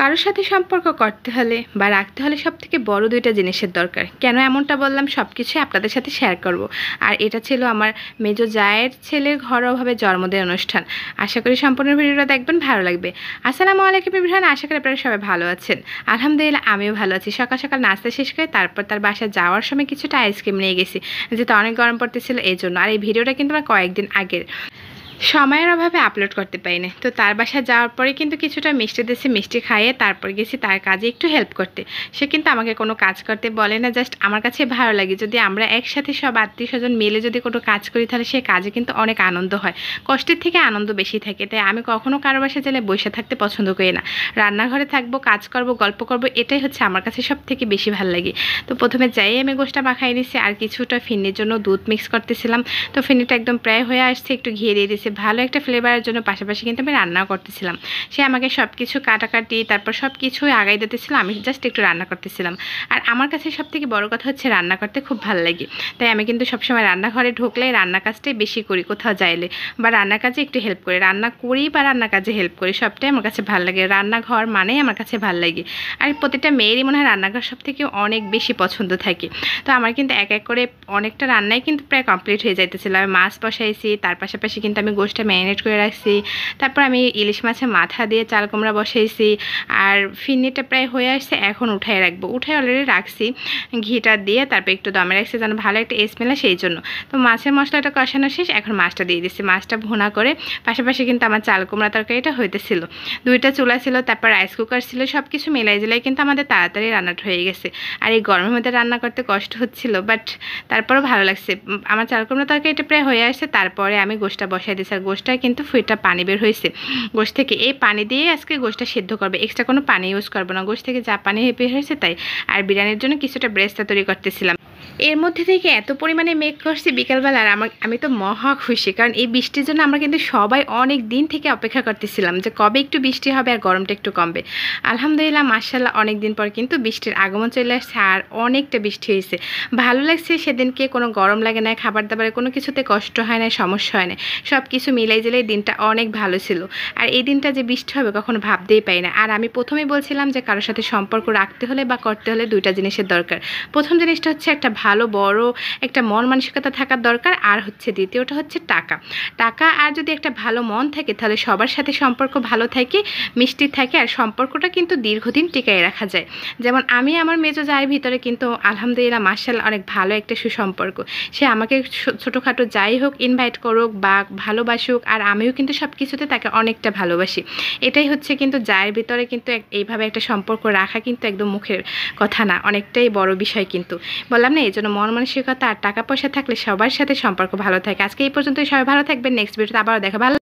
কারোর সাথে সম্পর্ক করতে হলে বা রাখতে হলে সবথেকে বড় দুইটা জিনিসের দরকার। কেন এমনটা বললাম সব কিছুই আপনাদের সাথে শেয়ার করব। আর এটা ছিল আমার মেজো জায়ের ছেলের ঘরোয়াভাবে জন্মদিন অনুষ্ঠান। আশা করি সম্পূর্ণ ভিডিওটা দেখবেন, ভালো লাগবে। আসসালামু আলাইকুম এভরিওয়ান, আশা করি আপনারা সবাই ভালো আছেন। আলহামদুলিল্লাহ আমিও ভালো আছি। সকাল সকাল নাস্তা শেষ করে তারপর তার বাসায় যাওয়ার সময় কিছুটা আইসক্রিম নিয়ে গেছি, যেহেতু অনেক গরম পড়তেছিল এই জন্য। আর এই ভিডিওটা কিন্তু আমার কয়েকদিন আগের, সময়ের অভাবে আপলোড করতে পারি না। তো তার বাসায় যাওয়ার পরে কিন্তু কিছুটা মিষ্টি দিয়েছি, মিষ্টি খাইয়ে তারপর গেছি তার কাজে একটু হেল্প করতে। সে কিন্তু আমাকে কোনো কাজ করতে বলে না, জাস্ট আমার কাছে ভালো লাগে যদি আমরা একসাথে সব আত্মীয় স্বজন মিলে যদি কোনো কাজ করি তাহলে সে কাজে কিন্তু অনেক আনন্দ হয়, কষ্টের থেকে আনন্দ বেশি থাকে। তাই আমি কখনো কারো বাসায় গেলে বসে থাকতে পছন্দ করি না, রান্নাঘরে থাকবো, কাজ করব, গল্প করব, এটাই হচ্ছে আমার কাছে সব থেকে বেশি ভালো লাগে। তো প্রথমে যাই আমি গোশটা মাখাই নিছি আর কিছুটা ফিন্নির জন্য দুধ মিক্স করতেছিলাম। তো ফিন্নিটা একদম প্রায় হয়ে আসছে, একটু ঘিয়ে দিয়ে দিয়েছি ভালো একটা ফ্লেভারের জন্য। পাশাপাশি কিন্তু আমি রান্নাও করতেছিলাম। সে আমাকে সব কিছু কাটাকাটি তারপর সব কিছুই আগাই দিতেছিল, আমি জাস্ট একটু রান্না করতেছিলাম। আর আমার কাছে সব থেকে বড় কথা হচ্ছে রান্না করতে খুব ভালো লাগে। তাই আমি কিন্তু সবসময় রান্নাঘরে ঢুকলে রান্না কাজটাই বেশি করি, কোথাও যাইলে বা রান্নার কাজে একটু হেল্প করি, রান্না করি বা রান্নার কাজে হেল্প করি, সবটাই আমার কাছে ভালো লাগে। রান্নাঘর মানেই আমার কাছে ভালো লাগে। আর প্রতিটা মেয়েরই মনে হয় রান্নাঘর সব থেকে অনেক বেশি পছন্দ থাকে। তো আমার কিন্তু এক এক করে অনেকটা রান্নাই কিন্তু প্রায় কমপ্লিট হয়ে যাইতেছিল। আমি মাছ বসাইছি, তার পাশাপাশি কিন্তু আমি গোশটা ম্যারিনেট করে রাখছি। তারপর আমি ইলিশ মাছের মাথা দিয়ে চাল কুমড়া বসাইছি। আর ফিরনিটা প্রায় হয়ে আসছে, এখন উঠাই রাখবো, উঠাই অলরেডি রাখছি ঘিটা দিয়ে। তারপর একটু দমে রাখছি যেন ভালো একটা স্মেল সেই জন্য। তো মাছের মশলাটা কষানো শেষ, এখন মাছটা দিয়ে দিচ্ছি। মাছটা ভুনা করে পাশাপাশি কিন্তু আমার চাল কুমড়া তরকারিটা হইতেছিল। দুইটা চুলা ছিল, তারপর রাইস কুকার ছিল, সব কিছু মিলাই জিলাই কিন্তু আমাদের তাড়াতাড়ি রান্নাটা হয়ে গেছে। আর এই গরমের মধ্যে রান্না করতে কষ্ট হচ্ছিল, বাট তারপরও ভালো লাগছে। আমার চাল কুমড়া তরকারিটা প্রায় হয়ে আসছে, তারপরে আমি গোশটা বসাই দিয়েছি। আর গোশটায় কিন্তু ফুইটা পানি বের হয়েছে গোশ থেকে। এই পানি দিয়ে আজকে গোশটা সিদ্ধ করবে, এক্সট্রা কোনো পানি ইউজ করবো না। গোশ থেকে যা পানি বের হয়েছে তাই। আর বিরিয়ানির জন্য কিছুটা ব্রেস্তা তৈরি করতেছিলাম। এর মধ্যে থেকে এত পরিমাণে মেঘ করছি বিকালবেলা, আর আমি তো মহা খুশি, কারণ এই বৃষ্টির জন্য আমরা কিন্তু সবাই অনেক দিন থেকে অপেক্ষা করতেছিলাম যে কবে একটু বৃষ্টি হবে আর গরমটা একটু কমবে। আলহামদুলিল্লাহ মাশাআল্লাহ অনেক দিন পর কিন্তু বৃষ্টির আগমন চলে আসছে আর অনেকটা বৃষ্টি হয়েছে। ভালো লাগছে সেদিনকে, কোনো গরম লাগে না, খাবার দাবারে কোনো কিছুতে কষ্ট হয় না, সমস্যা হয় না, সব কিছু মিলাই জিলাই দিনটা অনেক ভালো ছিল। আর এই দিনটা যে বৃষ্টি হবে কখনো ভাবতেই পাই না। আর আমি প্রথমেই বলছিলাম যে কারোর সাথে সম্পর্ক রাখতে হলে বা করতে হলে দুইটা জিনিসের দরকার। প্রথম জিনিসটা হচ্ছে একটা ভালো বড় একটা মন মানসিকতা থাকার দরকার, আর হচ্ছে দ্বিতীয়টা হচ্ছে টাকা। টাকা আর যদি একটা ভালো মন থাকে তাহলে সবার সাথে সম্পর্ক ভালো থাকে, মিষ্টি থাকে, আর সম্পর্কটা কিন্তু দীর্ঘদিন টিকায় রাখা যায়। যেমন আমি আমার মেজো জায়ের ভিতরে কিন্তু আলহামদুলিল্লাহ মাশাআল্লাহ অনেক ভালো একটা সুসম্পর্ক। সে আমাকে ছোটোখাটো যাই হোক ইনভাইট করুক বা ভালোবাসুক, আর আমিও কিন্তু সব কিছুতে তাকে অনেকটা ভালোবাসি। এটাই হচ্ছে কিন্তু জায়ের ভিতরে কিন্তু এইভাবে একটা সম্পর্ক রাখা কিন্তু একদম মুখের কথা না, অনেকটাই বড় বিষয়। কিন্তু বললাম না, এই জন্য মন মানসিকতা আর টাকা পয়সা থাকলে সবার সাথে সম্পর্ক ভালো থাকে। আজকে এই পর্যন্তই, সবাই ভালো থাকবেন। নেক্সট ভিডিওতে আবারও দেখা। ভালো